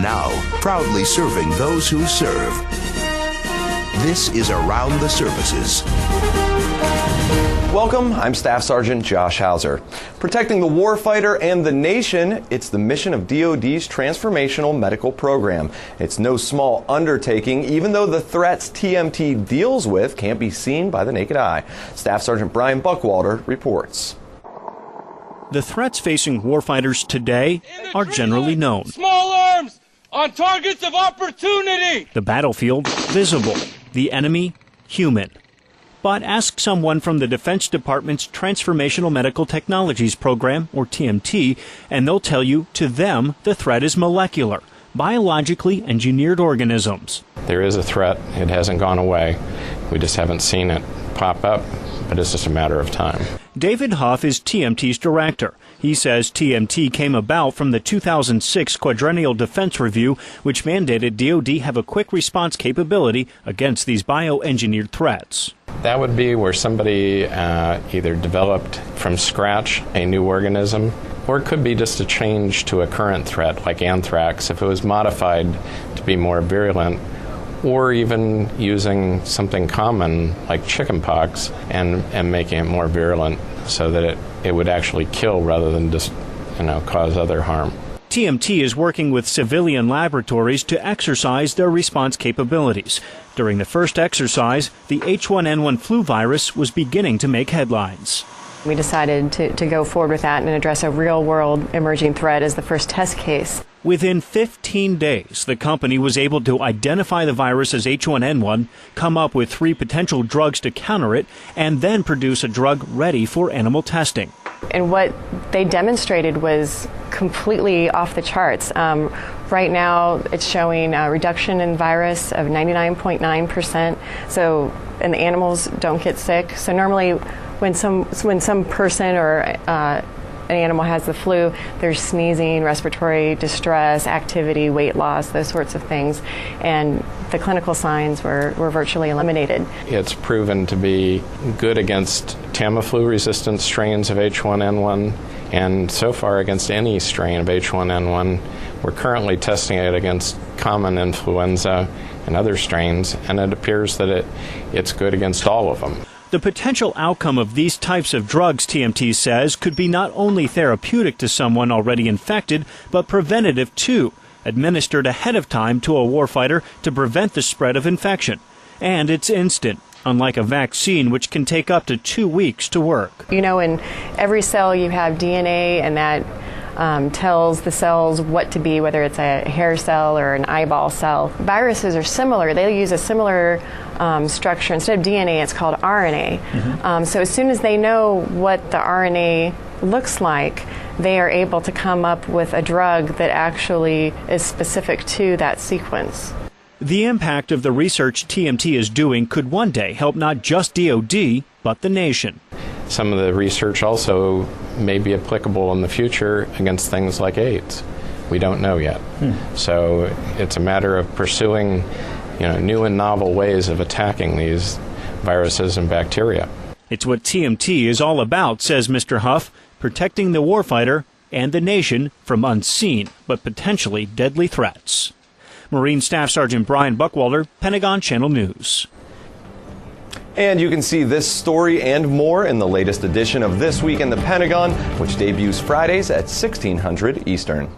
now proudly serving those who serve. This is Around the Services. Welcome, I'm Staff Sergeant Josh Hauser. Protecting the warfighter and the nation, it's the mission of DoD's Transformational Medical Program. It's no small undertaking, even though the threats TMT deals with can't be seen by the naked eye. Staff Sergeant Brian Buckwalter reports. The threats facing warfighters today are generally known. Small arms on targets of opportunity. The battlefield, visible. The enemy, human. But ask someone from the Defense Department's Transformational Medical Technologies program, or TMT, and they'll tell you, to them, the threat is molecular, biologically engineered organisms. There is a threat. It hasn't gone away. We just haven't seen it pop up, but it's just a matter of time. David Hough is TMT's director. He says TMT came about from the 2006 Quadrennial Defense Review, which mandated DoD have a quick response capability against these bioengineered threats. That would be where somebody either developed from scratch a new organism, or it could be just a change to a current threat like anthrax if it was modified to be more virulent, or even using something common like chickenpox and making it more virulent so that it would actually kill rather than just cause other harm. TMT is working with civilian laboratories to exercise their response capabilities. During the first exercise, the H1N1 flu virus was beginning to make headlines. We decided to go forward with that and address a real-world emerging threat as the first test case. Within 15 days, the company was able to identify the virus as H1N1, come up with 3 potential drugs to counter it, and then produce a drug ready for animal testing. And what they demonstrated was completely off the charts. Right now, it's showing a reduction in virus of 99.9%. So, and the animals don't get sick. So normally, when some person or an animal has the flu, there's sneezing, respiratory distress, activity, weight loss, those sorts of things. And the clinical signs were virtually eliminated. It's proven to be good against Tamiflu-resistant strains of H1N1, and so far against any strain of H1N1. We're currently testing it against common influenza and other strains, and it appears that it's good against all of them. The potential outcome of these types of drugs, TMT says, could be not only therapeutic to someone already infected, but preventative too, administered ahead of time to a warfighter to prevent the spread of infection. And it's instant, unlike a vaccine, which can take up to 2 weeks to work. You know, in every cell you have DNA, and that tells the cells what to be, whether it's a hair cell or an eyeball cell. Viruses are similar. They use a similar structure. Instead of DNA, it's called RNA. Mm-hmm. So as soon as they know what the RNA looks like, they are able to come up with a drug that actually is specific to that sequence. The impact of the research TMT is doing could one day help not just DoD, but the nation. Some of the research also may be applicable in the future against things like AIDS. We don't know yet. So it's a matter of pursuing new and novel ways of attacking these viruses and bacteria. It's what TMT is all about, says Mr. Hough, protecting the warfighter and the nation from unseen but potentially deadly threats. Marine Staff Sergeant Brian Buckwalter, Pentagon Channel News. And you can see this story and more in the latest edition of This Week in the Pentagon, which debuts Fridays at 1600 Eastern.